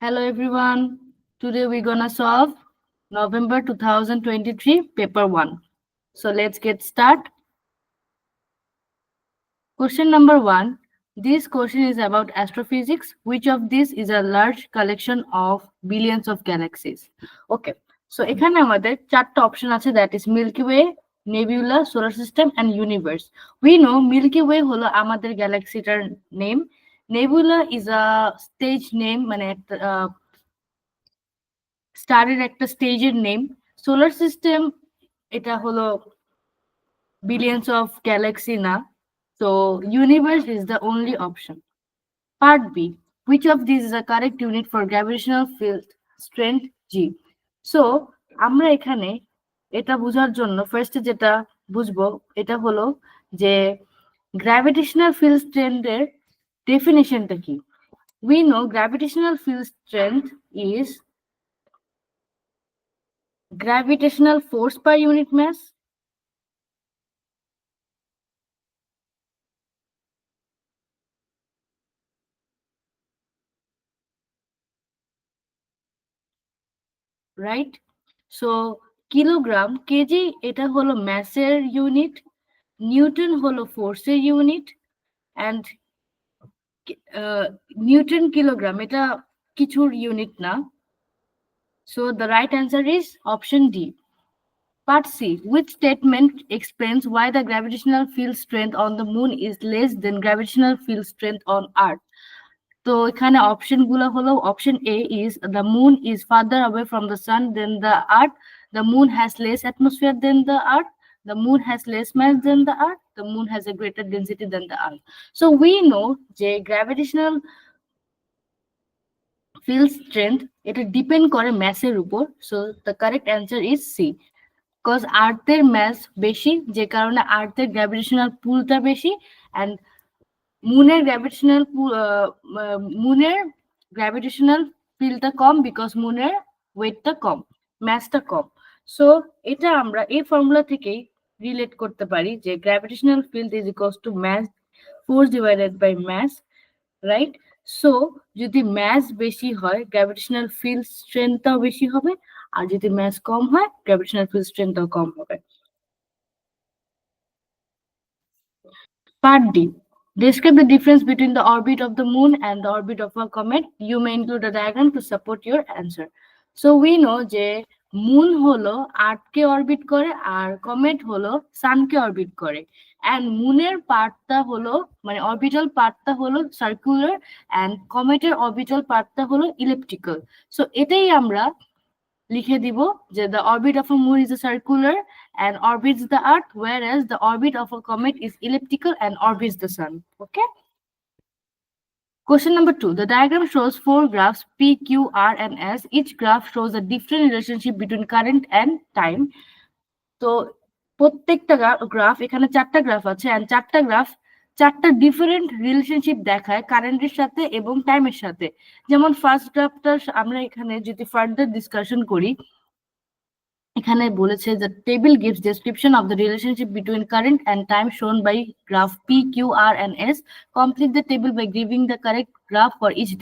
Hello everyone. Today we're gonna solve November 2023 paper 1. So let's get start. Question number 1. This question is about astrophysics. Which of these is a large collection of billions of galaxies? Okay. So এখানে আমাদের চারটা option আছে, that is Milky Way, Nebula, Solar System and Universe. We know Milky Way হলো আমাদের গ্যালাক্সিটার name. Nebula is a stage name, মানে একটা স্টারের একটা স্টেজের নেম. সোলার সিস্টেম এটা হলো বিলিয়ন্স অফ গ্যালাক্সি না. So universe is the only option. Part B. Which of these is a correct unit for gravitational field strength G? So আমরা এখানে এটা বোঝার জন্য ফার্স্টে যেটা বুঝবো এটা হলো যে গ্র্যাভিটেশনাল ফিল্ড স্ট্রেংথের ডেফিনেশনটা কি. We know gravitational field strength is gravitational force per unit mass. Right? So kilogram, KG এটা হলো ম্যাসের ইউনিট, নিউটন হলো ফোর্সের ইউনিট, অ্যান্ড নিউটন কিলোগ্রাম এটা কিছুর ইউনিট না. So the right answer is option D. Part C. Which statement explains why the gravitational field strength on the moon is less than gravitational field strength on Earth? তো এখানে option গুলো হলো, option A is the moon is farther away from the sun than the earth, the moon has less atmosphere than the earth, the moon has less mass than the earth, the moon has a greater density than the earth. So we know যে gravitational field strength এটা depend করে ম্যাসের উপর. So the correct answer is C. Because আর্থের mass বেশি, যে কারণে আর্থের gravitational পুলটা বেশি, অ্যান্ড মুনের গ্র্যাভিটেশনাল ফিল্ডটা কম, বিকজ মুনের ওয়েটটা কম, ম্যাসটা কম. সো এটা আমরা এই ফর্মুলা থেকেই রিলেট করতে পারি যে gravitational field is equals to mass force divided by mass, right? So যদি ম্যাস বেশি হয় গ্র্যাভিটেশনাল ফিল্ড স্ট্রেংথটাও বেশি হবে, আর যদি ম্যাস কম হয় গ্র্যাভিটেশনাল ফিল্ড স্ট্রেংথটাও কম হবে. Part D. Describe the difference between the orbit of the moon and the orbit of a comet. You may include a diagram to support your answer. So we know যে moon হলো আর্থকে orbit করে আর comet হলো সানকে orbit করে, and মুনের পার্টটা হলো মানে orbital পার্টটা হলো সার্কুলার, অ্যান্ড কমেটের অরবিটাল পার্টটা হলো ইলেপটিক্যাল. সো এটাই আমরা লিখে দিব যে the orbit of a moon is a circular and orbits the earth, whereas the orbit of a comet is elliptical and orbits the sun. Okay. Question number 2. The diagram shows 4 graphs P, Q, R and S. Each graph shows a different relationship between current and time. তো প্রত্যেকটা graph, এখানে 4টা graph আছে, and 4টা graph 4টা different relationship দেখায় কারেন্টের সাথে এবং টাইমের সাথে. যেমন ফার্স্ট গ্রাফটা আমরা এখানে যদি ফার্দার ডিসকাশন করি, এখানে বলেছে যে table gives description of the relationship between current and time shown by graph P, Q, R and S. Complete the table by giving the correct graph for each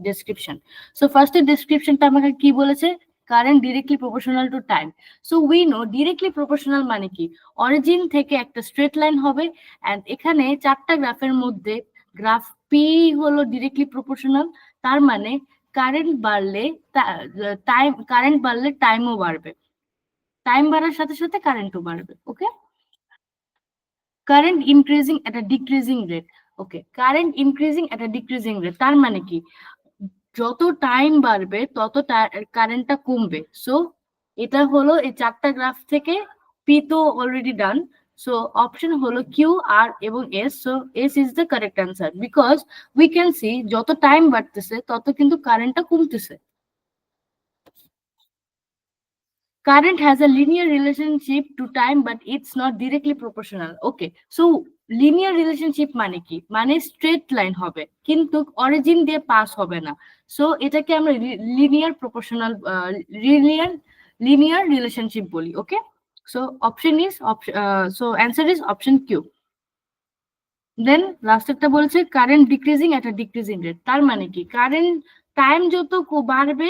description. So first descriptionটা আমাকে কি বলেছে, current directly proportional to time. So we know directly proportional মানে কি, origin থেকে একটা straight line হবে, and এখানে 4টা গ্রাফের মধ্যে গ্রাফ পি হলো ডিরেক্টলি প্রপোর্শনাল, তার মানে কারেন্ট বাড়লে টাইমও বাড়বে, টাইম বাড়ার সাথে সাথে কারেন্টও বাড়বে. ওকে. Current increasing at a decreasing rate. Okay, current increasing at a decreasing rate তার মানে কি, যত টাইম বাড়বে তত কারেন্টটা কমবে. সো এটা হলো এই 4টা গ্রাফ থেকে পি তো অলরেডি ডান. সো অপশন হলো কিউ, আর এবং S. So S is the correct answer, because we can see যত টাইম বাড়তেছে তত কিন্তু কারেন্টটা কমতেছে. Current has a linear relationship to time, but it's not directly proportional. Okay, so linear relationship মানে কি, মানে স্ট্রেট লাইন হবে কিন্তু অরিজিন দিয়ে পাস হবে না. সো এটাকে আমরা লিনিয়ার প্রপোর্শনাল লিনিয়ার রিলেশনশিপ বলি. Okay, so option is so answer is option Q. Then last একটা বলছে current decreasing at a decreasing rate, তার মানে কি কারেন্ট টাইম যত বাড়বে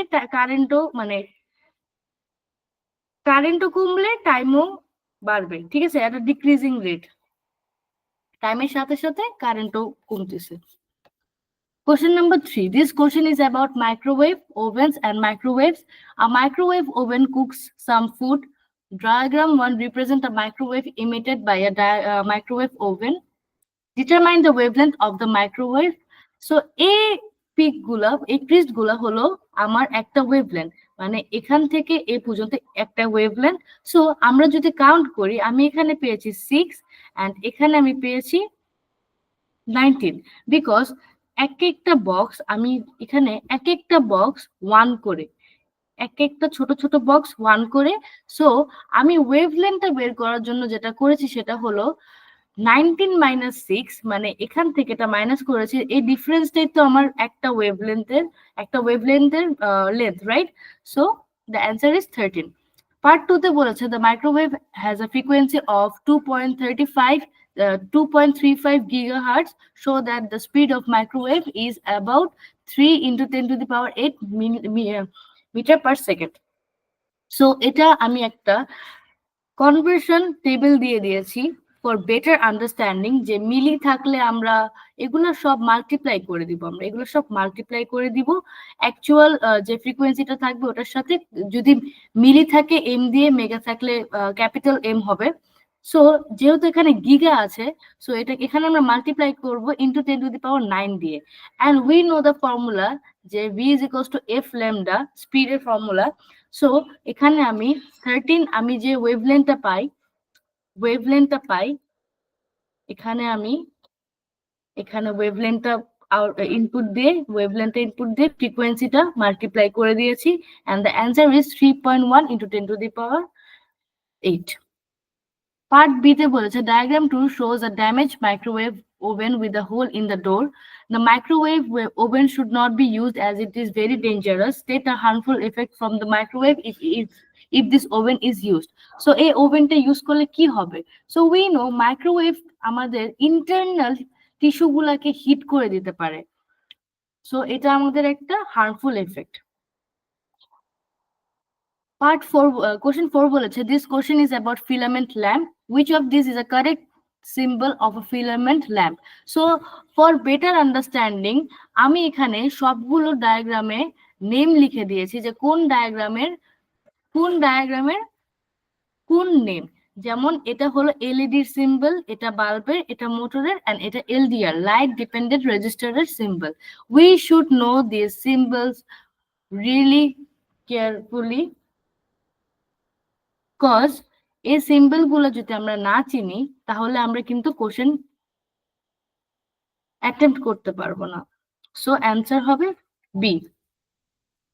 কারেন্টও কমলে টাইমও বাড়বে, ঠিক আছে, একটা ডিক্রিজিং রেট, টাইমের সাথে সাথে কারেন্টও কমতেছে। Question number 3. This question is about microwave ovens and microwaves. A microwave oven cooks some food. Diagram 1 represents a microwave emitted by a microwave oven. Determine the wavelength of the microwave. So এই pick গুলা, এই ক্রিস্ট গুলা হলো আমার একটা wavelength, মানে এখান থেকে এই পর্যন্ত একটা ওয়েভলেন্থ। সো আমরা যদি কাউন্ট করি, আমি এখানে পেয়েছি 6 এন্ড এখানে আমি পেয়েছি 19, বিকজ এক একটা বক্স, আমি এখানে এক একটা বক্স 1 করে, এক একটা ছোট ছোট বক্স 1 করে। সো আমি ওয়েভলেন্থটা বের করার জন্য যেটা করেছি সেটা হলো 19 মাইনাস 6, মানে এখান থেকে এটা মাইনাস করেছি, এই ডিফারেন্সটাই তো আমার একটা ওয়েভলেন্থের length, right? So the answer is 13। Part 2 তে বলেছে the microwave has a frequency of 2.35 gigahertz, so that the speed of microwave is about 3 into 10 to the power 8 meter per second. So এটা আমি একটা কনভার্সন টেবিল দিয়ে দিয়েছি for better understanding, যে মিলি থাকলে আমরা এগুলো সব মাল্টিপ্লাই করে দিব, অ্যাকচুয়াল যে ফ্রিকোয়েন্সিটা থাকবে ওটার সাথে। যদি মিলি থাকে এম দিয়ে, মেগা থাকলে ক্যাপিটাল এম হবে। সো যেহেতু এখানে গিগা আছে, সো এটা এখানে আমরা মাল্টিপ্লাই করব ইনটু 10 টু দি পাওয়ার 9 দিয়ে। And we know the formula, যে v is equals to f lambda, স্পিডের ফর্মুলা। সো এখানে আমি 13, আমি যে ওয়েভলেন্থটা পাই, এখানে আমি ওয়েভলেন্থটা ইনপুট দিয়ে ফ্রিকোয়েন্সিটা মাল্টিপ্লাই করে দিয়েছি, and the answer is 3.1 into 10 to the power 8. Part B তে বলেছে diagram 2 shows a damaged microwave oven with a hole in the door. The microwave oven should not be used as it is very dangerous. State a harmful effect from the microwave if this oven is used. So এই ওভেনটা use করলে কি হবে? So we know microwave আমাদের internal tissue গুলাকে hit করে দিতে পারে। সো এটা আমাদের একটা হার্মফুল এফেক্ট। Part 4, question 4 বলেছে this question is about filament lamp. Which of these is a correct symbol of a filament lamp? So for better understanding, আমি এখানে সবগুলো ডায়াগ্রামে নেম লিখে দিয়েছি, যে কোন ডায়াগ্রামের কোন নেম। যেমন এটা হলো এলইডি সিম্বল, এটা বাল্বের, এটা মোটরের, এন্ড এটা এলডিআর, লাইট ডিপেন্ডেন্ট রেজিস্টারের symbol. We should know this symbols really carefully, cause এই সিম্বল গুলো যদি আমরা না চিনি তাহলে আমরা কিন্তু কোশ্চেন অ্যাটেম্প্ট করতে পারবো না। সো অ্যান্সার হবে বি,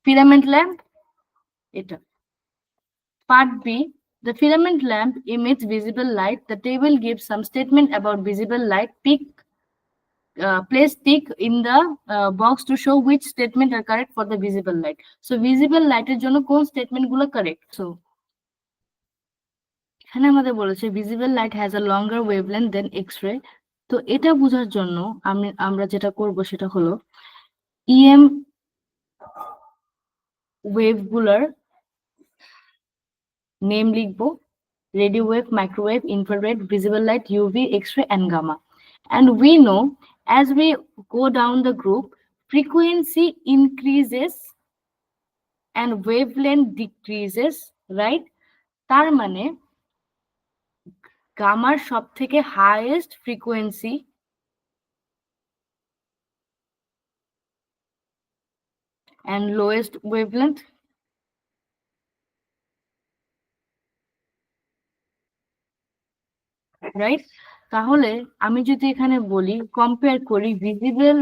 ফিলামেন্ট ল্যাম্প এটা। Part B, the filament lamp emits visible light. The table gives some statement about visible light. Place tick in the box to show which statement are correct for the visible light. So visible light এর জন্য কোন statement গুলো correct? So এখানে আমাদের বলেছে visible light has a longer wavelength than X-ray. তো এটা বোঝার জন্য আমরা যেটা করব সেটা হলো ইএম ওয়েভগুলোর নেম লিখবো, radio wave, microwave, infrared, visible light, UV, X-ray and gamma. And we know as we go down the group, frequency increases and wavelength decreases, right? তার মানে গামার সব থেকে highest frequency and lowest wavelength, right? তাহলে আমি যদি এখানে বলি compare করি ভিজিবল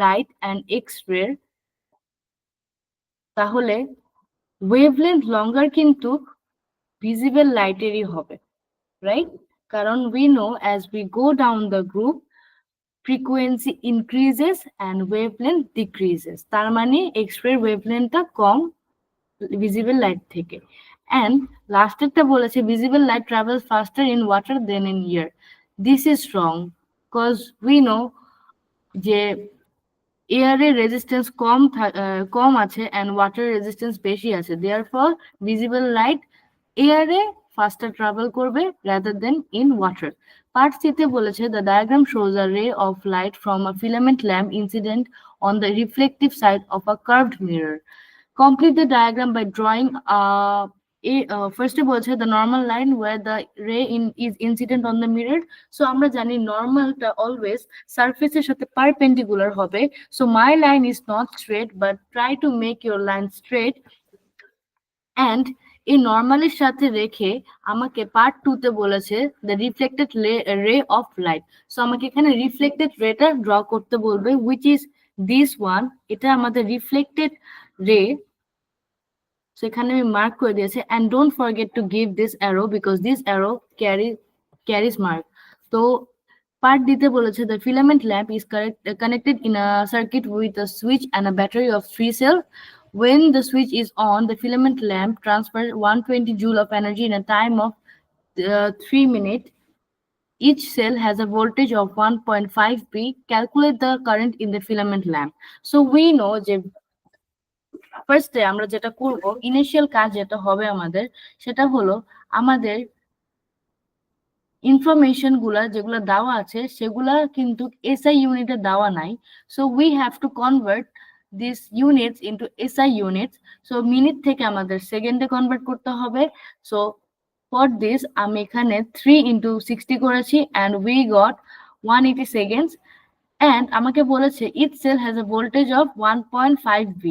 লাইট এন্ড এক্স-রে, তাহলে ওয়েভলেন্থ লঙ্গার কিন্তু ভিজিবল লাইটেরই হবে, রাইট? কারণ we know as we go down the group, frequency increases and wavelength decreases. তার মানে এক্স-রে ওয়েভলেন্থটা কম ভিজিবল লাইট থেকে। And লাস্টেরটা বলেছে visible light travels faster in water than in air. This is wrong, because we know যে এয়ারের resistance কম আছে and water resistance বেশি আছে, therefore visible light এয়ারে faster travel করবে rather than in water. Part সিতে বলেছে the diagram shows a ray of light from a filament lamp incident on the reflective side of a curved mirror. Complete the diagram by drawing first বলছে the normal line where the ray is incident on the mirror. So আমরা জানি নর্মালটা always সারফেসের সাথে perpendicular হবে। So my line is not straight but try to make your line straight and এই নর্মালের সাথে রেখে আমাকে পার্ট 2 তে বলেছে the reflected ray of light. So আমাকে এখানে রিফ্লেক্টেড রেটা ড্র করতে বলবে which is this one. এটা আমাদের রিফ্লেক্টেড রে। So এখানে আমি মার্ক করে দিয়েছি and don't forget to give this arrow because this arrow carries mark. তো পার্ট দিতে বলেছে the filament lamp is connected in a circuit with a switch and a battery of 3 cells. When the switch is on, the filament lamp transfers 120 joule of energy in a time of 3 minutes. Each cell has a voltage of 1.5 V. Calculate the current in the filament lamp. So we know যে ফার্স্টে আমরা যেটা করব, initial কাজ যেটা হবে আমাদের সেটা হলো আমাদের ইনফরমেশন গুলা যেগুলো দেওয়া আছে সেগুলা কিন্তু এসআই ইউনিটে দেওয়া নাই। So we have to convert this units into SI units. So minute থেকে আমাদের সেকেন্ডে কনভার্ট করতে হবে। সো ফর দিস আমি এখানে 3 × 60 করেছি and we got 180 seconds. And আমাকে বলেছে each cell has a voltage of 1.5 V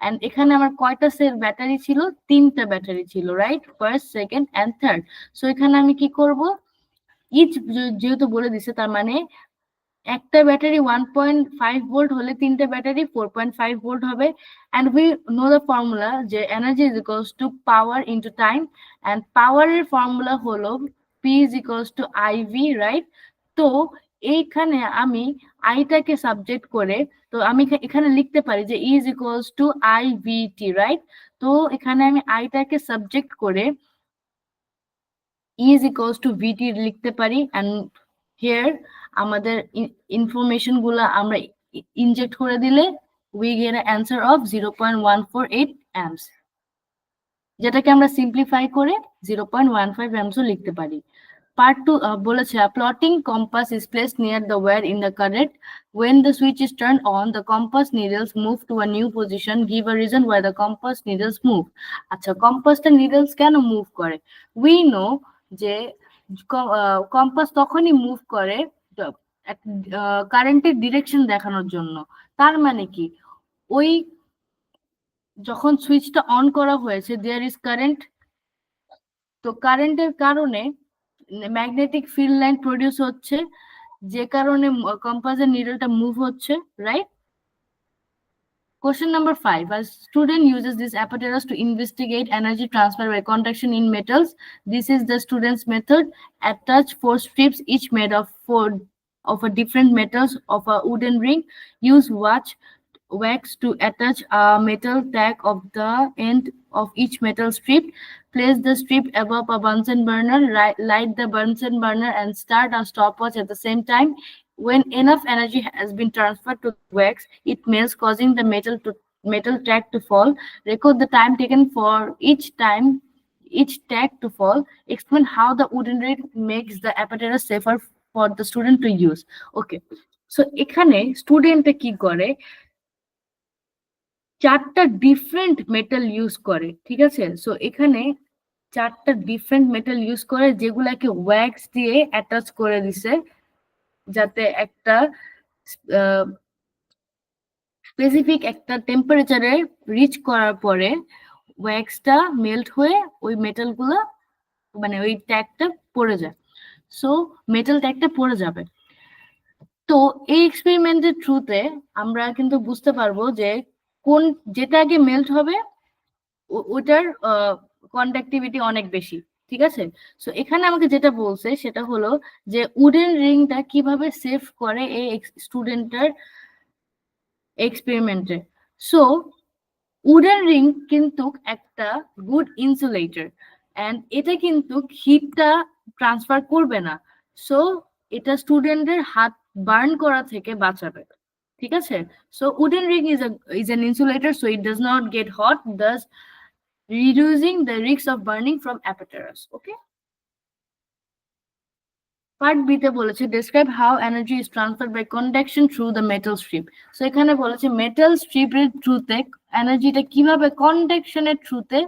and এখানে আমার কয়টা সেল ব্যাটারি ছিল, 3টা ব্যাটারি ছিল, right, first second and third. So এখানে আমি কি করব, ইচ যেহেতু বলে দিছে তার মানে একটা ব্যাটারি 1.5 ভোল্ট হলে 3টা ব্যাটারি 4.5 ভোল্ট হবে। and we know the formula যে energy is equals to power into time and power এর ফর্মুলা হলো P is equals to IV, right. তো এইখানে আমি আইটাকে সাবজেক্ট করে তো আমি এখানে লিখতে পারি যে E is equals to IVT, right. তো এখানে আমি আইটাকে সাবজেক্ট করে E is equals to VT লিখতে পারি and here আমাদের ইনফরমেশন গুলা আমরা ইনজেক্ট করে দিলে we get an answer of 0.148 amps, যেটাকে আমরা সিম্পলিফাই করে 0.15 amps ও লিখতে পারি। পার্ট 2 বলেছে plotting compass is placed near the wire in the current. When the switch is turned on, the compass needles move to a new position. Give a reason why the compass needles move. আচ্ছা, কম্পাসটা needles কেন move করে? We know যে compass তখনই move করে কারেন্টের direction দেখানোর জন্য। তার মানে কি, ওই যখন সুইচটা অন করা হয়েছে দেয়ার ইজ কারেন্ট, তো কারেন্টের কারণে ম্যাগনেটিক ফিল্ড লাইন প্রডিউস হচ্ছে, যে কারণে কম্পাসের নিডলটা মুভ হচ্ছে, right. Question number 5. A student uses this apparatus to investigate energy transfer by conduction in metals. This is the student's method. Attach 4 strips each made of a different metals of a wooden ring. Use wax to attach a metal tag of the end of each metal strip. Place the strip above a Bunsen burner. Light the Bunsen burner and start a stopwatch at the same time. When enough energy has been transferred to wax, it melts, causing the metal tag to fall. Record the time taken for each tag to fall. Explain how the wooden ring makes the apparatus safer for the student to use. Okay, so এখানে স্টুডেন্টে কি করে, 4টা different metal use করে, ঠিক আছে। So এখানে 4টা different metal use করে যেগুলাকে ওয়্যাক্স দিয়ে অ্যাটাচ করে দিছে, যাতে একটা স্পেসিফিক একটা টেম্পারেচারে রিচ করার পরে ওয়্যাক্সটা মেল্ট হয়ে ওই মেটালগুলো মানে ওই ট্যাগটা পড়ে যায়। সো মেটাল ট্যাগটা পড়ে যাবে। তো এই এক্সপেরিমেন্টের থ্রুতে আমরা কিন্তু বুঝতে পারবো যে কোন যেটা আগে মেল্ট হবে ওটার কন্ডাক্টিভিটি অনেক বেশি, ঠিক আছে। সো এখানে আমাকে যেটা বলছে সেটা হলো যে উডেন রিংটা কিভাবে সেভ করে এই স্টুডেন্টের এক্সপেরিমেন্টে। সো উডেন রিং কিন্তু একটা গুড ইনসুলেটর এন্ড এটা কিন্তু হিটটা ট্রান্সফার করবে না। সো এটা স্টুডেন্টের হাত বার্ন করা থেকে বাঁচাবে। ঠিক আছে? So wooden ring is an insulator, so it does not get hot, thus reducing the risk of burning from apparatus. Okay. Part B তে বলেছে describe how energy is transferred by conduction through the metal strip. So এখানে বলেছে metal স্ট্রিপের থ্রুতে এনার্জিটা কিভাবে কন্ডাকশনের থ্রুতে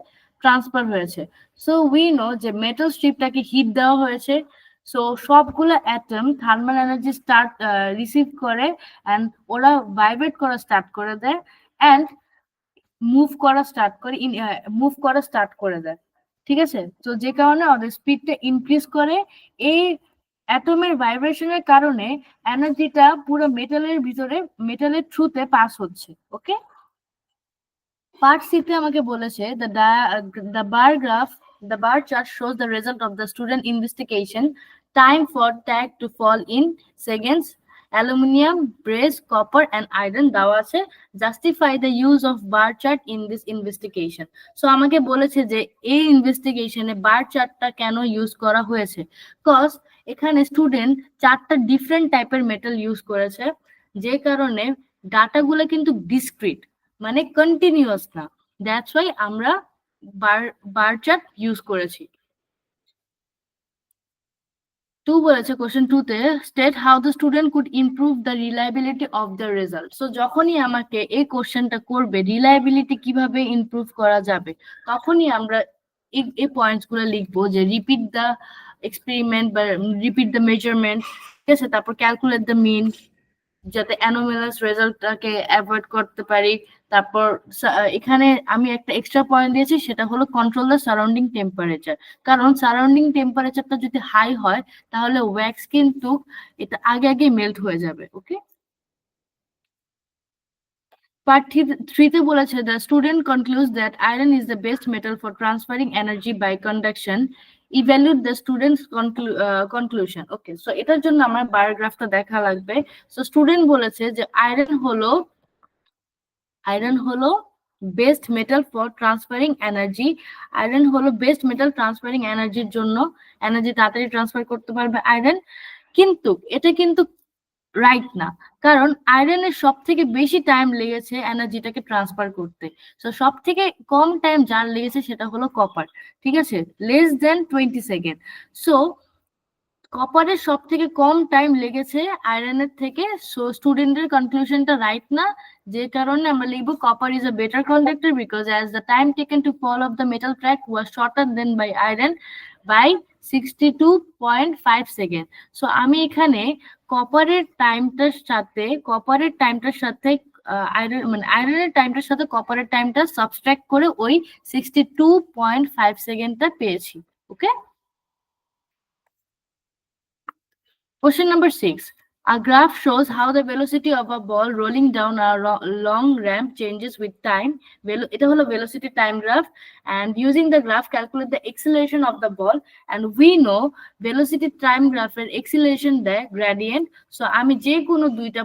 transfer হয়েছে। So we know যে মেটাল স্ট্রিপটাকে হিট দেওয়া হয়েছে, সো সবগুলো অ্যাটম থার্মাল এনার্জি রিসিভ করে অ্যান্ড ওরা ভাইব্রেট করা স্টার্ট করে দেয় অ্যান্ড মুভ করা স্টার্ট করে দেয়। ঠিক আছে? তো যে কারণে ওদের স্পিডটা ইনক্রিজ করে। এই অ্যাটমের ভাইব্রেশনের কারণে এনার্জিটা পুরো মেটালের থ্রুতে পাস হচ্ছে। ওকে। পার্ট সি তে আমাকে বলেছে the bar chart shows the result of the student investigation, time for tag to fall in seconds, aluminum, brass, copper and iron দেওয়া আছে, justify the use of bar chart in this investigation. So আমাকে বলেছে যে এই ইনভেস্টিগেশনে বার চার্টটা কেন use করা হয়েছে, cause এখানে স্টুডেন্ট চারটা ডিফারেন্ট টাইপের মেটাল ইউজ করেছে, যে কারণে ডাটাগুলো কিন্তু ডিসক্রিট, মানে কন্টিনিউয়াস না, দ্যাটস ওয়াই আমরা বার চার্ট ইউজ করেছি। টু বলেছে কোশ্চেন টু তে state how the student could improve the reliability of the result. So যখনই আমাকে এই কোশ্চেনটা করবে রিলায়েবিলিটি কিভাবে ইমপ্রুভ করা যাবে, তখনই আমরা এই পয়েন্টস গুলো লিখবো যে রিপিট দ্য এক্সপেরিমেন্ট বা রিপিট দ্য মেজারমেন্ট, ঠিক আছে, তারপর ক্যালকুলেট দ্য মিন, যাতে অ্যানোমালাস রেজাল্টটাকে অ্যাভয়েড করতে পারি। তারপর এখানে আমি একটা এক্সট্রা পয়েন্ট দিয়েছি, সেটা হলো কন্ট্রোল দ্য সারাউন্ডিং টেম্পারেচার, কারণ সারাউন্ডিং টেম্পারেচারটা যদি হাই হয় তাহলে ওয়্যাক্স কিন্তু এটা আগে আগে মেল্ট হয়ে যাবে। ওকে। পার্ট থ্রিতে বলেছে the student concludes that iron is the best metal for transferring energy by conduction, evaluate the student's conclusion. Okay, so এটার জন্য আমার বায়োগ্রাফটা দেখা লাগবে। সো স্টুডেন্ট বলেছে যে আয়রন হলো best metal for transferring energy, iron হলো বেস্ট মেটাল ট্রান্সফারিং এনার্জির জন্য, এনার্জি তাড়াতাড়ি ট্রান্সফার করতে পারবে আয়রন। কিন্তু এটা কিন্তু রাইট না, কারণ আয়রনের সব থেকে বেশি টাইম লেগেছে এনার্জিটাকে ট্রান্সফার করতে। সো সব থেকে কম টাইম যার লেগেছে সেটা হলো কপার, ঠিক আছে, লেস দেন 20 সেকেন্ড। সো কপারের সব থেকে কম টাইম লেগেছে আয়রনের থেকে, সো স্টুডেন্টের কনক্লুশনটা রাইট না, যে কারণে আমরা লিখবো copper is a better conductor because as the time taken to fall of the metal track was shorter than by iron by 62.5 second. So আমি এখানে কপারের টাইমটার সাথে আয়রনের টাইমটার সাথে কপারের টাইমটা সাবস্ট্রাক্ট করে ওই 62.5 সেকেন্ডটা পেয়েছি। ওকে। Question number 6. A graph shows how the velocity of a ball rolling down a long ramp changes with time. It is a velocity time graph, and using the graph calculate the acceleration of the ball, and we know velocity time graph acceleration the gradient. So আমি যে কোনো দুইটা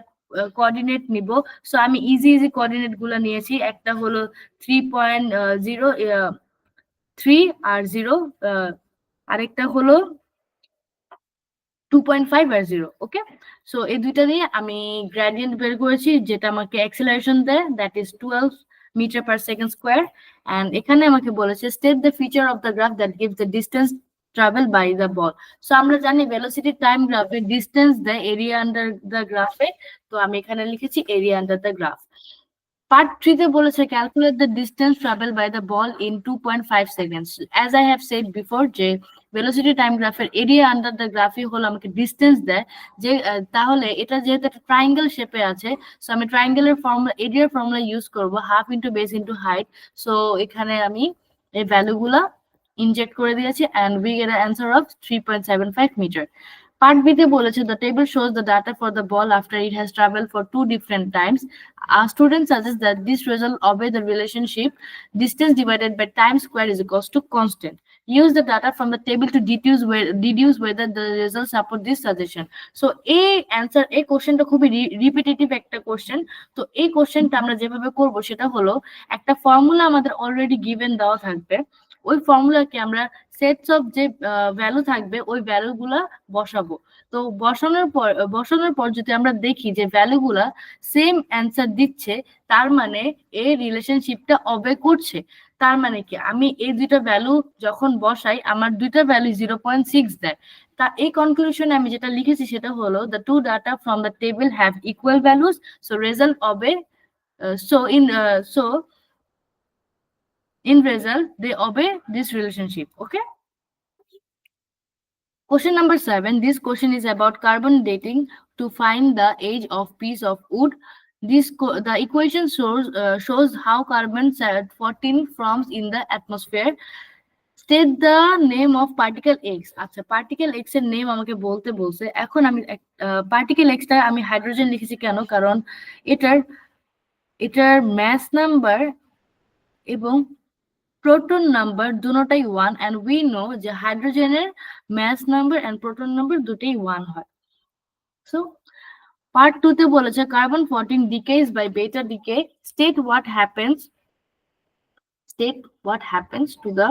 coordinate নিব। So আমি easy coordinate গুলো নিয়েছি, একটা হলো 3.03 আর 0, আরেকটা হলো 2.5 আর 0। ওকে, সো এই দুইটা দিয়ে আমি গ্রেডিয়েন্ট বের করেছি, যেটা আমাকে অ্যাক্সেলারেশন দেয়, that is 12 metre per second square. And এখানে আমাকে বলেছে state the feature of the graph that gives the distance travel by the ball. So আমরা জানি ভেলোসিটি টাইম গ্রাফে ডিসটেন্স দেয় এরিয়া আন্ডার দ্য গ্রাফে, তো আমি এখানে লিখেছি area under the graph. Part 3 তে বলেছে calculate the distance travel by the ball in 2.5 seconds. As I have said before, যে ভেলোসিটি টাইম গ্রাফের এরিয়া আন্ডার দ্য গ্রাফই হলো আমাকে ডিসটেন্স দেয়, যে তাহলে এটা যেহেতু একটা ট্রায়াঙ্গেল শেপে আছে, সো আমি ট্রায়াঙ্গেলের ফর্মুলা, এরিয়ার ফর্মুলা ইউজ করব, half into base into height. So এখানে আমি এই ভ্যালুগুলা ইনজেক্ট করে দিয়েছি and we get answer of 3.75 metre. Part B তে বলেছে the table shows the data for the ball after it has traveled for 2 different times. Our student suggests that this result obey the relationship distance divided by time square is equals to constant. Use the data from the table to deduce whether the results support this suggestion. So এই কোশ্চেনটা খুবই repetitive একটা question. তো এই কোশ্চেনটা আমরা যেভাবে করব সেটা হলো, একটা ফর্মুলা আমাদের অলরেডি গিভেন দেওয়া থাকবে, ওই ফর্মুলাকে আমরা সেটস অফ যে ভ্যালু থাকবে ওই ভ্যালুগুলা বসাবো। তো বসানোর পর যদি আমরা দেখি যে ভ্যালুগুলা সেম অ্যান্সার দিচ্ছে, তার মানে এই রিলেশনশিপটা অবে করছে। তার মানে কি, আমি এই দুইটা ভ্যালু যখন বসাই আমার দুইটা ভ্যালু 0.6 দেয়। তা এই কনক্লুশনে আমি যেটা লিখেছি সেটা হলো the two data from the table have equal values, so result obey so in result they obey this relationship. Okay, question number 7. This question is about carbon dating to find the age of piece of wood. The equation shows how carbon 14 forms in the atmosphere. State the name of particle x. আচ্ছা, particle x এর name আমাকে বলতে বলছে। এখন আমি particle x টা আমি hydrogen লিখেছি কেন, কারণ এটার এটার mass number এবং প্রোটন নাম্বার দুটোটাই 1, and we know যে হাইড্রোজেনের mass number and proton number দুটোই 1 হয়। So part 2 তে বলেছে carbon 14 decays by beta decay. State what happens to the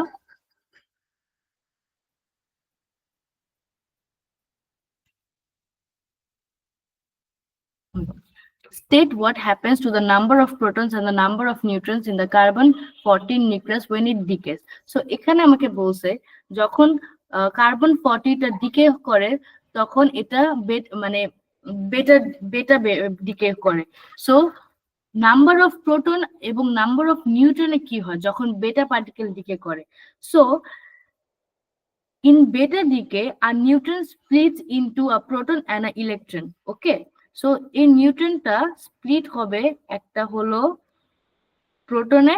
State what happens to the number of protons and the number of neutrons in the carbon-14 nucleus when it decays. So এখানে আমাকে বলছে যখন carbon 40 টা decay করে তখন এটা মানে বেটা বেটা ডিকে করে। সো নাম্বার অফ প্রোটন এবং নাম্বার অফ নিউট্রনে কি হয় যখন বেটা পার্টিকেল ডিকে করে। So in beta decay a neutron splits into a proton and an electron. Okay, so এই নিউট্রনটা স্প্লিট হবে, একটা হলো প্রোটনে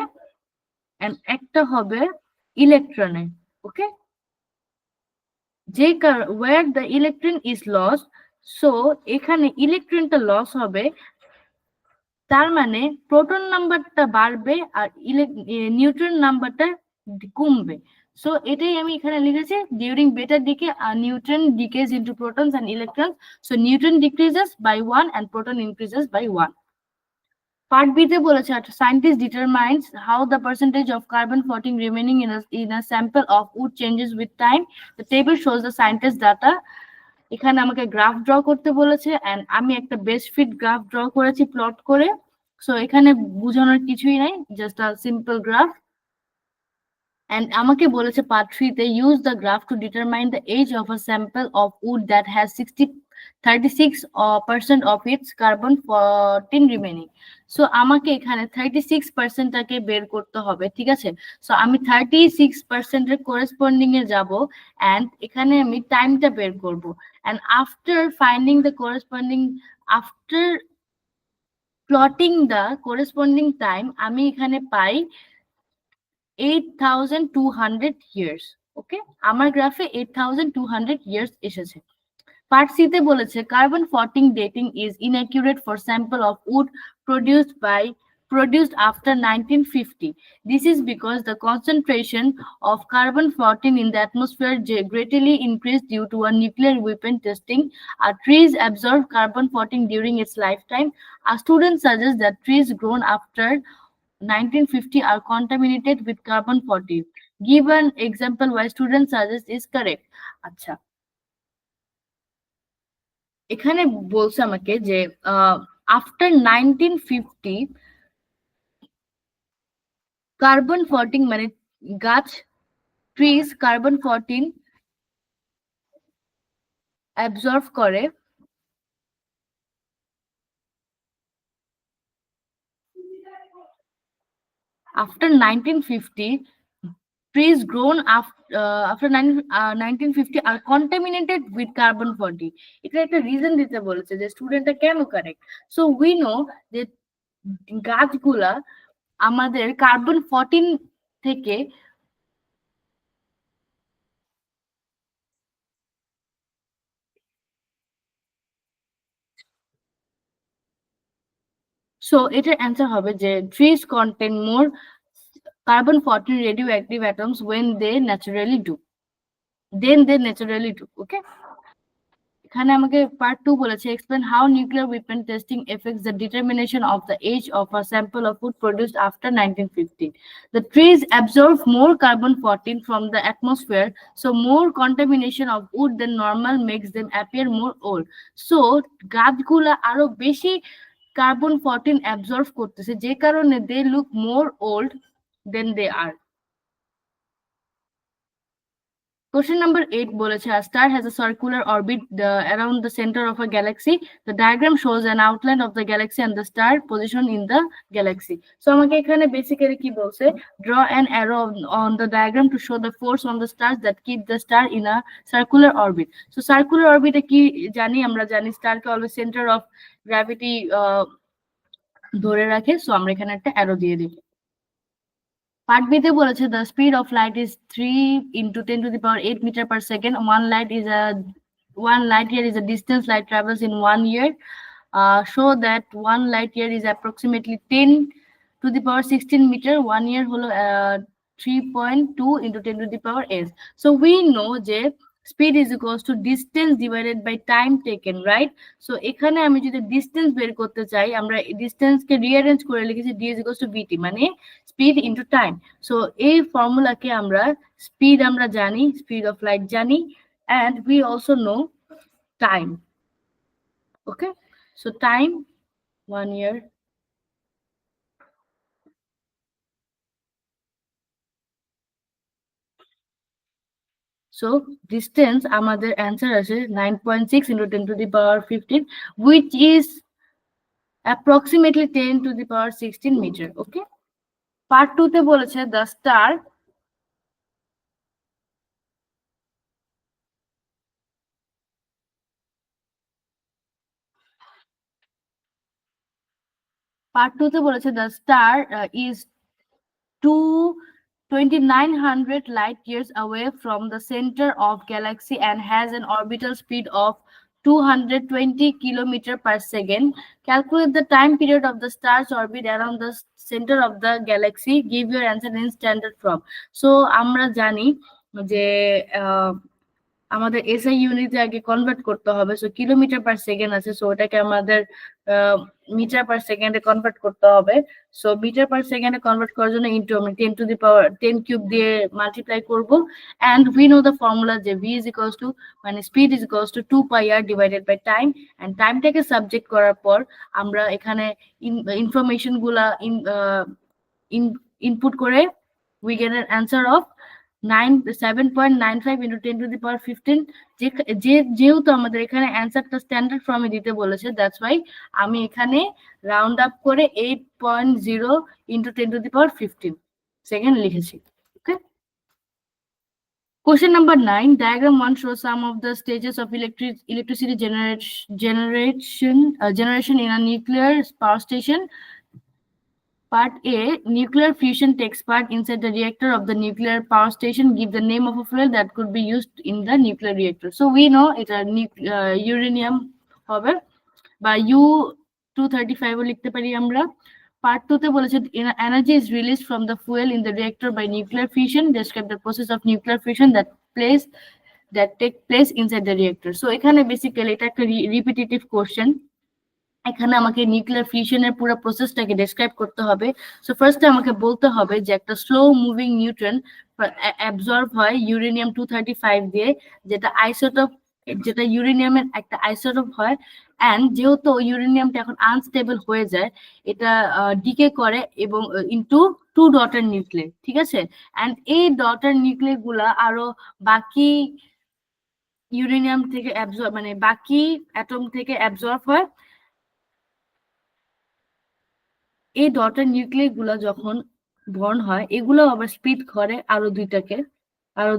এন্ড একটা হবে ইলেকট্রনে। ওকে, যে where the electron is lost, so এখানে ইলেকট্রনটা লস হবে, তার মানে প্রোটন নাম্বারটা বাড়বে আর নিউট্রন নাম্বারটা কমবে। সো এটাই আমি এখানে লিখেছি, during beta decay neutron decays into protons and electrons, so neutron decreases by 1 and proton increases by 1. Part B তে বলেছে scientist determines how the percentage of carbon 14 remaining in a sample of wood changes with time. The table shows the scientist data. এখানে আমাকে graph draw করতে বলেছে and আমি একটা best fit graph draw করেছি plot করে। সো এখানে বোঝানোর কিছুই নাই, just a simple graph. And আমাকে বলেছে part 3 তে use the graph to determine the age of a sample of wood that has 36% of its carbon 14 remaining. So আমাকে এখানে 36% টাকে বের করতে হবে, ঠিক আছে। সো আমি 36% এর corresponding এ যাব and এখানে আমি টাইমটা বের করব, and after finding the corresponding, after plotting the corresponding time, আমি এখানে পাই 8,200 years. ওকে, আমার গ্রাফে 8,200 years এসেছে। পার্ট সি তে বলেছে carbon 14 dating is inaccurate for sample of wood produced after 1950. This is because the concentration of carbon 14 in the atmosphere greatly increased due to a nuclear weapon testing. Trees absorb carbon 14 during its lifetime. A student suggests that trees grown after 1950 are contaminated with carbon 14. Give an example why student suggests is correct. আচ্ছা, এখানে বলছে আমাকে যে after 1950 carbon 14 মানে গাছ trees carbon 14 absorb করে after 1950 trees grown after 1950 are contaminated with carbon 14. এটা একটা রিজন দিতে বলেছে যে স্টুডেন্টটা কেন কারেক্ট। সো উই নো যে গাছগুলা আমাদের কার্বন 14 থেকে সো এটার অ্যান্সার হবে যে trees contain more carbon 14 radioactive atoms when they naturally do. Okay, এখানে আমাকে পার্ট 2 বলেছে explain how nuclear weapon testing affects the determination of the age of a sample of food produced after 1950. The trees absorb more carbon 14 from the atmosphere, so more contamination of wood than normal makes them appear more old. So গাছগুলা আরো বেশি carbon 14 absorb করতেছে, যে কারণে they look more old than they are. Question number 8 বলেছে a star has a circular orbit around the center of a galaxy. The diagram shows an outline of the galaxy and the star position in the galaxy. So আমাকে এখানে basically কি বলছে, draw an arrow on the diagram to show the force on the stars that keep the star in a circular orbit. So circular orbit এ কি জানি, আমরা জানি star K always centre of gravity ধরে রাখে। So আমরা এখানে একটা arrow দিয়ে দিই। Part B তে বলেছে the speed of light is 3 into 10 to the power 8 meter per second. One light year is a distance light travels in 1 year. Show that 1 light year is approximately 10 to the power 16 meter. 1 year হলো 3.2 into 10 to the power s. So we know যে speed is equals to distance divided by time taken, right? So এখানে আমি যদি distance বের করতে চাই, আমরা distance কে rearrange করে লিখেছি d is equals to vt, মানে speed into time. So এই ফর্মুলাকে আমরা speed আমরা জানি, speed of light জানি, and we also know time. Okay, so time 1 year. So distance আমাদের answer আছে 9.6 into 10 to the power 15, which is approximately 10 to the power 16 meter. Okay, part 2 তে বলেছে the star the star is 2900 light years away from the center of galaxy and has an orbital speed of 220 kilometer per second. Calculate the time period of the star's orbit around the center of the galaxy. Give your answer in standard form. So আমরা জানি যে আমাদের SI ইউনিটে আগে convert করতে হবে। So kilometre per second আছে, so ওটাকে আমাদের মিটার পার সেকেন্ডে কনভার্ট করতে হবে। সো মিটার পার সেকেন্ডে কনভার্ট করার জন্য ইনটু আমি 10 টু দি পাওয়ার 10 কিউব দিয়ে মাল্টিপ্লাই করব, and we know the formula যে v ইজ ইকুয়ালস টু মানে speed is equals to 2 pi r divided by time, and টাইমটাকে সাবজেক্ট করার পর আমরা এখানে ইনফরমেশন গুলা ইনপুট করে we get an answer of 7.95 into 10 to the power 15. যেহেতু আমাদের এখানে অ্যান্সারটা স্ট্যান্ডার্ড ফর্মে দিতে বলেছে, দ্যাটস ওয়াই আমি এখানে রাউন্ড আপ করে 8.0 into 10 to the power 15 second লিখেছি। ওকে, question number 9. Diagram 1 shows some of the stages of electricity generation in a nuclear power station. Part A, nuclear fusion takes part inside the reactor of the nuclear power station. Give the name of a fuel that could be used in the nuclear reactor. So we know it's a uranium হবে বা U-235 লিখতে পারি আমরা। Part 2 তে বলেছে energy is released from the fuel in the reactor by nuclear fusion. Describe the process of nuclear fusion that take place inside the reactor. So এখানে basically এটা একটা রিপিটিটিভ কোশ্চেন। এখানে আমাকে নিউক্লিয়ার ফিউশনের পুরো প্রসেসটাকে ডেসক্রাইব করতে হবে। সো ফার্স্টে আমাকে বলতে হবে যে একটা স্লো মুভিং নিউট্রন অ্যাবজর্ব হয় ইউরেনিয়াম 235 দিয়ে, যেটা ইউরেনিয়ামের একটা আইসোটোপ হয়, অ্যান্ড যেহেতু ইউরেনিয়ামটা এখন আনস্টেবল হয়ে যায়, এটা ডিকে করে এবং ইনটু 2 ডটার নিউক্লিয়ার, ঠিক আছে। অ্যান্ড এই ডটার নিউক্লিয়ার গুলা আরো বাকি ইউরেনিয়াম থেকে অ্যাবজর্ব মানে বাকি অ্যাটম থেকে অ্যাবজর্ব হয়। এই ডটার নিউক্লিয়ার গুলা যখন বর্ন হয়, এগুলো আবার স্প্লিট করে আরো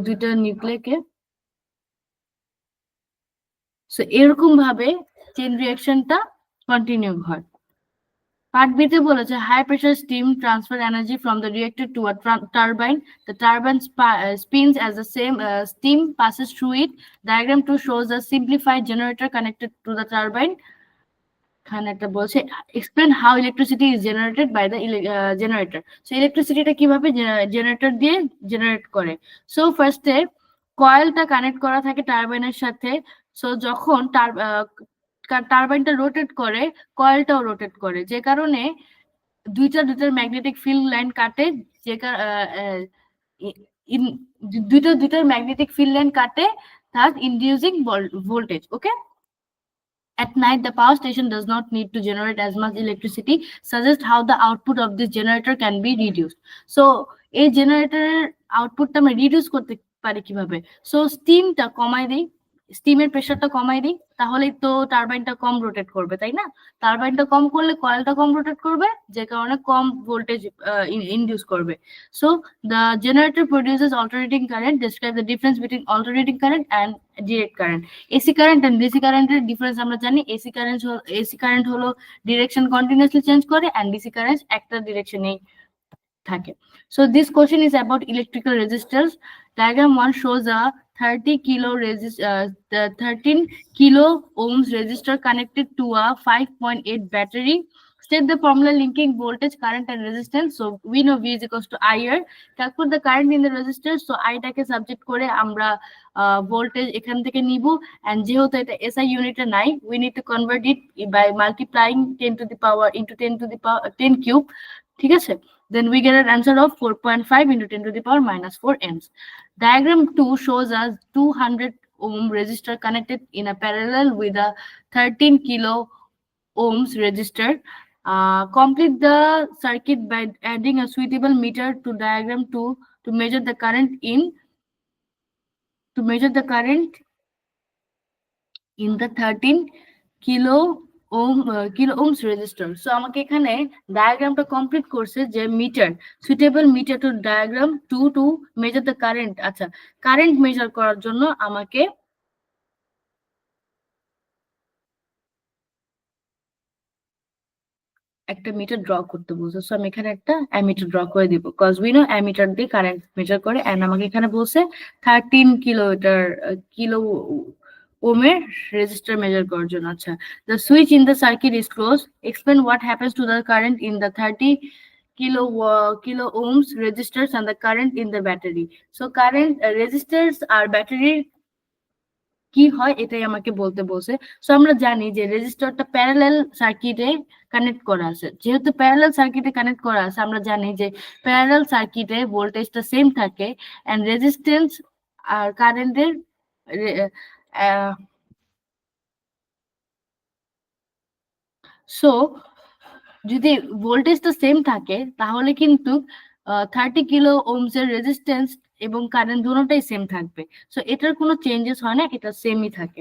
দুইটা নিউক্লিয়ারকে। সো এরকম ভাবে চেইন রিঅ্যাকশনটা কন্টিনিউ হয়। পার্ট বি তে বলেছে high pressure steam transfer energy from the reactor to a turbine. The turbine spins as the same steam passes through it. Diagram 2 shows a simplified generator connected to the turbine. এখানে একটা বলছে explain how electricity is generated by the generator. So ইলেকট্রিসিটিটা কিভাবে generator দিয়ে generate করে। So ফার্স্টে কয়েলটা connect করা থাকে টারবাইনের সাথে। সো যখন টারবাইনটা রোটেট করে, কয়েলটাও রোটেট করে, যে কারণে দুইটার ম্যাগনেটিক ফিল্ড লাইন কাটে, যে দুইটার ম্যাগনেটিক ফিল্ড লাইন কাটে, thus inducing voltage. Okay. At night, the power station does not need to generate as much electricity, suggest how the output of this generator can be reduced. So এই জেনারেটরের আউটপুটটা আমরা reduce করতে পারি কিভাবে? So স্টিমটা কমাই দিই, স্টিমের প্রেসারটা কমাই দিই, তাহলেই তো টারবাইনটা কম রোটেট করবে, তাই না? টারবাইনটা কম করলে কয়েলটা কম রোটেট করবে, যে কারণে কম ভোল্টেজ ইনডিউস করবে। So the generator produces alternating current. Describe the difference between alternating current and direct current. AC current and DC current এর ডিফারেন্স আমরা জানি। AC current হলো ডিরেকশন কন্টিনিউয়াসলি চেঞ্জ করে, and DC current একটা ডিরেকশনেই থাকে। So this question is about electrical resistors. Diagram 1 shows a 13 kilo ohms resistor connected to a 5.8 battery. State the formula linking voltage, current and resistance. So we know V is equals to IR. Calculate the current in the resistor. So I টাকে subject করে আমরা voltage এখান থেকে নিব, and যেহেতু এটা SI ইউনিটে নাই, we need to convert it by multiplying 10 to the power into 10 to the power 10 cube. ঠিক আছে? Then we get an answer of 4.5 into 10 to the power minus 4 ohms. Diagram 2 shows us 200 ohm resistor connected in a parallel with a 13 kilo ohms resistor. Complete the circuit by adding a suitable meter to diagram 2 to measure the current in the 13 kilo ohms resistor. So আমাকে এখানে ডায়াগ্রামটা complete করছে যে meter, suitable meter to diagram 2 to measure the current. আচ্ছা, current measure করার জন্য আমাকে একটা metre draw করতে বলছে। সো আমি এখানে একটা অ্যামিটার ড্র করে দিব, কজ উই নো অ্যামিটার দিয়ে কারেন্ট মেজার করে। এন্ড আমাকে এখানে বলছে 13 কিলো ওহমের রেজিস্টার মেজার করার জন্য। আচ্ছা, the switch in the circuit is closed. Explain what happens to the current in the 30 kilo ohms resistors and the current in the battery. So current resistors আর ব্যাটারির কি হয় এটাই আমাকে বলতে বলছে। সো আমরা জানি যে রেজিস্টারটা প্যারালাল সার্কিটে কানেক্ট করা আছে। যেহেতু প্যারালাল সার্কিটে কানেক্ট করা আছে, আমরা জানি যে প্যারালাল সার্কিটে ভোল্টেজটা সেম থাকে, এন্ড রেজিস্ট্যান্স আর কারেন্টের সো যদি ভোল্টেজটা সেম থাকে তাহলে কিন্তু 30 কিলো ওহমস এর রেজিস্ট্যান্স এবং কারেন্ট দুটোটাই সেম থাকবে। সো এটার কোনো চেঞ্জেস হয় না, এটা সেমই থাকে।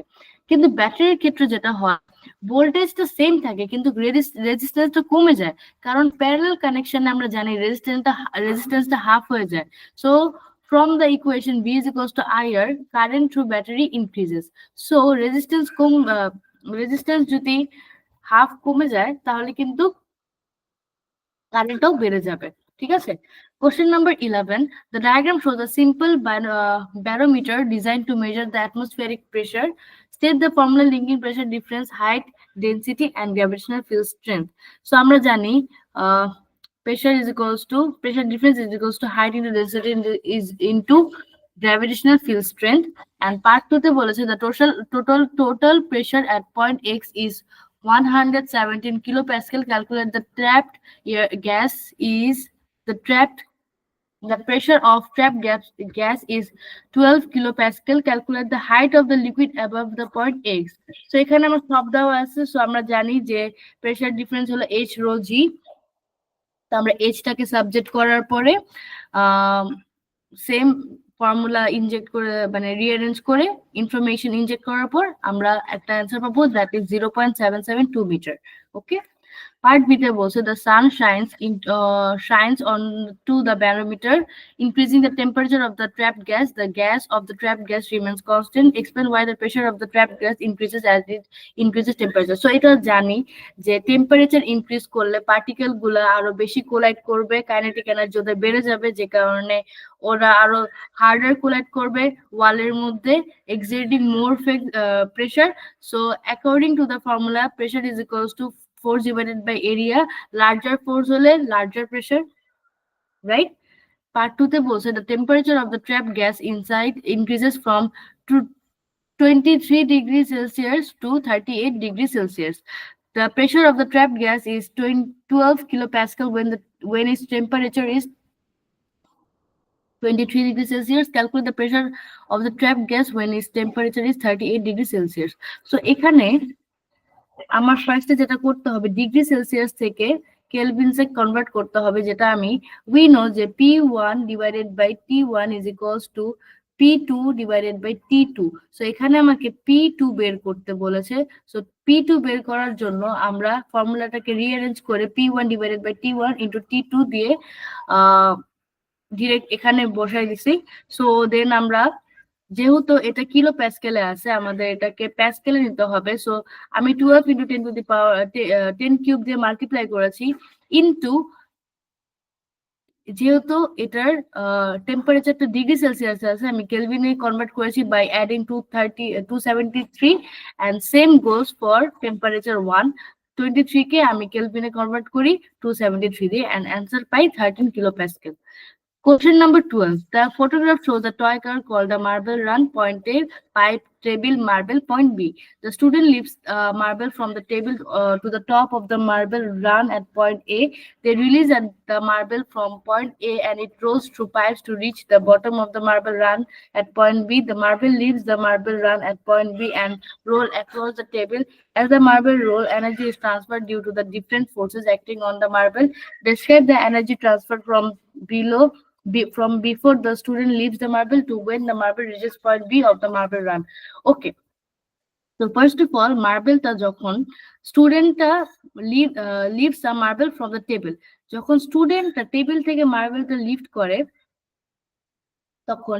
কিন্তু ব্যাটারির ক্ষেত্রে যেটা হয়, ভোল্টেজটা সেম থাকে কিন্তু রেজিস্ট্যান্সটা কমে যায়, কারণ প্যারালাল কানেকশনে আমরা জানি রেজিস্ট্যান্সটা হাফ হয়ে যায়। So from the equation V is equals to IR, current through battery increases. So resistance যদি হাফ কমে যায় তাহলে কিন্তু কারেন্টটাও বেড়ে যাবে। ঠিক আছে? Question number 11. The diagram shows a simple barometer designed to measure the atmospheric pressure. State the formula linking pressure difference, height, density, and gravitational field strength. So আমরা জানি pressure difference is equals to height into density into gravitational field strength. And part 2 তে বলেছে the total pressure at point X is 117 kilopascal. Calculate the trapped gas is the pressure of trapped gas is 12 kilopascal. Calculate the height of the liquid above the point X. So এখানে আমার সব দেওয়া আছে। So আমরা জানি যে pressure difference হলো H rho G। তো আমরা H টাকে সাবজেক্ট করার পরে সেম ফর্মুলা ইনজেক্ট করে, মানে রিঅ্যারেঞ্জ করে ইনফরমেশন ইনজেক্ট করার পর আমরা একটা অ্যান্সার পাবো, that is 0.772 metre. Okay. Part B also the sun shines on to the barometer, increasing the temperature of the trapped gas. The gas of the trapped gas remains constant. Explain why the pressure of the trapped gas increases as it increases temperature. So এটা জানি যে temperature increase করলে particle গুলা আরো বেশি collide করবে, kinetic energy ওদের বেড়ে যাবে, যে কারণে ওরা আরো হার্ডার কোলাইড করবে ওয়ালের মধ্যে, exerting more pressure. So according to the formula, pressure is equals to force divided by area. Larger force hole larger pressure, right? Part 2 তে বলছে the temperature of the trapped gas inside increases from 23 degrees Celsius to 38 degrees Celsius. The pressure of the trapped gas is 12 kilopascal when its temperature is 23 degrees Celsius. Calculate the pressure of the trapped gas when its temperature is 38 degrees Celsius. So এখানে আমার ফার্স্টে যেটা করতে হবে degree Celsius থেকে কেলভিনসে convert করতে হবে, যেটা আমি উই নো যে P1 divided by T1 is equals to P2 divided by T2। So এখানে আমাকে P2 বের করতে বলেছে। সো P2 বের করার জন্য আমরা ফর্মুলাটাকে রিঅ্যারেঞ্জ করে P1 divided by T1 into T2 দিয়ে ডিরেক্ট এখানে বসাই দিছি। সো দেন আমরা যেহেতু এটা কিলো প্যাসকেলে আছে, আমাদের এটাকে প্যাসকেলে নিতে হবে। সো আমি 12 into 10 to the power 10 cube দিয়ে মাল্টিপ্লাই করেছি ইনটু, যেহেতু এটার টেম্পারেচারটা ডিগ্রি সেলসিয়াস আছে, আমি কেলভিনে কনভার্ট করেছি by adding 273 and same goes for temperature 1। 23 কে আমি কেলভিনে কনভার্ট করি 273 দিয়ে এন্ড অ্যান্সার পাই 13 kilo pascal. Question number 12. The photograph shows a toy car called the Marble Run. Point A, pipe, table, marble. Point B. The student lifts marble from the table to the top of the marble run at point A. They release the marble from point A and it rolls through pipes to reach the bottom of the marble run at point B. The marble leaves the marble run at point B and roll across the table. As the marble roll, energy is transferred due to the different forces acting on the marble. Describe the energy transfer from before the student leaves the marble to when the marble reaches point B of the marble run. Okay. So first of all, marble ta jokhon student ta leaves the marble from the table. Jokhon student ta table theke marble ta lift kore, তখন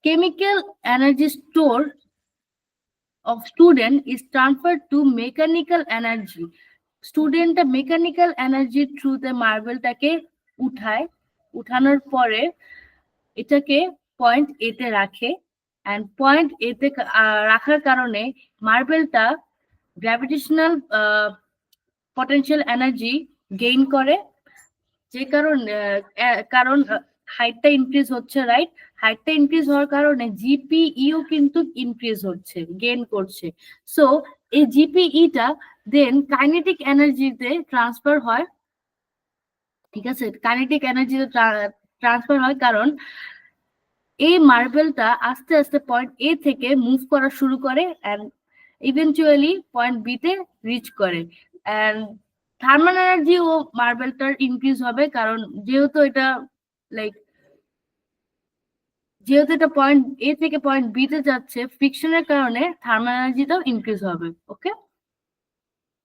chemical energy store of student is transferred to mechanical energy. Student ta mechanical energy through the marble টাকে উঠানোর পরে এটাকে point এ তে রাখে end point এ তে রাখার কারণে মার্বেলটা গ্র্যাভিটেশনাল পটেনশিয়াল এনার্জি গেইন করে, যে কারণ হাইটটা ইনক্রিজ হচ্ছে, রাইট? হাইটটা ইনক্রিজ হওয়ার কারণে জিপিইও কিন্তু ইনক্রিজ হচ্ছে, গেইন করছে। সো এই জিপিইটা দেন কাইনেটিক এনার্জিতে ট্রান্সফার হয়। ঠিক আছে, কাইনেটিক এনার্জিতে ট্রান্সফার হয় কারণ এই মার্বেলটা আস্তে আস্তে পয়েন্ট এ থেকে মুভ করা শুরু করে এন্ড ইভেন্চুয়ালি পয়েন্ট বি তে রিচ করে। এন্ড থার্মাল এনার্জি ও মার্বেলটার ইনক্রিজ হবে কারণ যেহেতু এটা পয়েন্ট এ থেকে পয়েন্ট বি তে যাচ্ছে, ফ্রিকশনের কারণে থার্মাল এনার্জিটাও ইনক্রিজ হবে। ওকে,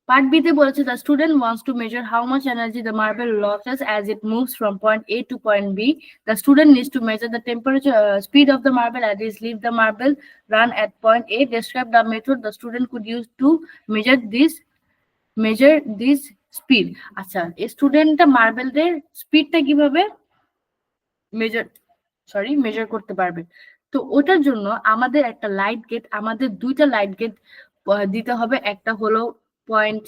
Part B তে বলেছে the student wants to measure how much energy the marble loses as it moves from point A to point B. The student needs to measure the temperature speed of the marble as it leaves the marble run at point A. Describe the method the student could use to measure this speed. আচ্ছা, এই স্টুডেন্টটা মার্বেলের স্পিডটা কিভাবে measure করতে পারবে? তো ওটার জন্য আমাদের একটা লাইট গেট, আমাদের দুইটা লাইট গেট দিতে হবে। একটা হলো পয়েন্ট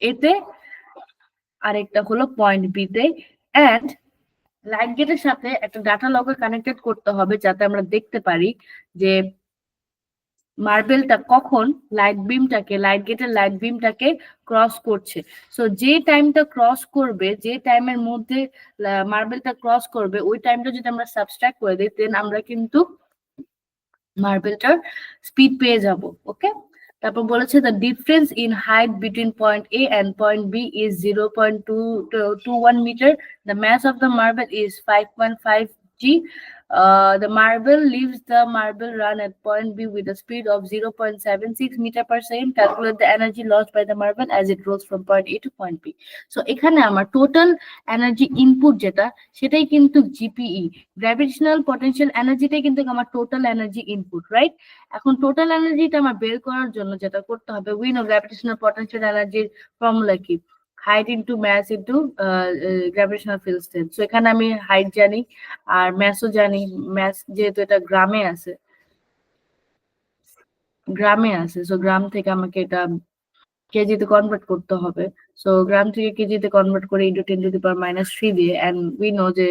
এ তে আর একটা হলো পয়েন্ট বি তে। এন্ড লাইট গেটের সাথে একটা ডাটা লগের কানেক্টেড করতে হবে যাতে আমরা দেখতে পারি যে মার্বেলটা কখন লাইট গেটের লাইট বিমটাকে ক্রস করছে। সো যে টাইমটা ক্রস করবে, যে টাইমের মধ্যে মার্বেলটা ক্রস করবে, ওই টাইমটা যদি আমরা সাবস্ট্রাক্ট করে দিই দেন আমরা কিন্তু মার্বেলটার স্পিড পেয়ে যাব। ওকে, তারপর বলেছে the difference in height between point A and point B is 0.221 meter. The mass of the marble is 5.5 g. The marble leaves the marble run at point B with a speed of 0.76 meter per second. Calculate the energy lost by the marble as it rolls from point A to point B. So এখানে আমার total energy input যেটা, সেটাই কিন্তু জিপিই, gravitational potential এনার্জিটাই কিন্তু আমার total energy input, right? এখন total এনার্জিটা আমার বের করার জন্য যেটা করতে হবে, উই নো গ্র্যাভিটেশনাল পটেনশিয়াল এনার্জির ফর্মুলা কি? Height into mass into gravitational field strength. So এখানে আমি হাইট জানি আর ম্যাসও জানি। ম্যাস যেহেতু এটা গ্রামে আছে, সো গ্রাম থেকে আমাকে এটা কেজিতে কনভার্ট করতে হবে। সো গ্রাম থেকে কেজিতে কনভার্ট করে ইনটু 10⁻³ দিয়ে, এন্ড উই নো যে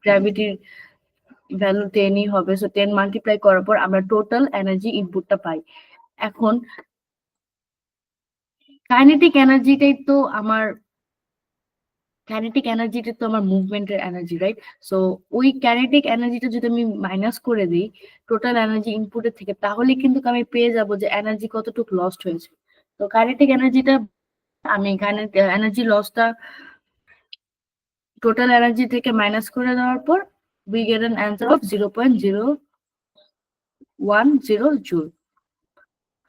গ্র্যাভিটির ভ্যালু 10ই হবে। সো 10 মাল্টিপ্লাই করার পর আমরা টোটাল এনার্জি ইনপুটটা পাই। এখন কাইনেটিক এনার্জিটা তো আমার মুভমেন্টের এনার্জি, রাইট? সো ওই কাইনেটিক এনার্জিটা যদি আমি মাইনাস করে দিই টোটাল এনার্জি ইনপুটের থেকে, তাহলে কিন্তু আমি পেয়ে যাব যে এনার্জি কতটুকু লস্ট হয়েছে। তো কাইনেটিক এনার্জিটা আমি এনার্জি লসটা টোটাল এনার্জি থেকে মাইনাস করে দেওয়ার পর we get an answer of 0.010 joule.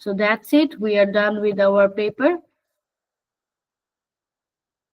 So that's it. We are done with our paper.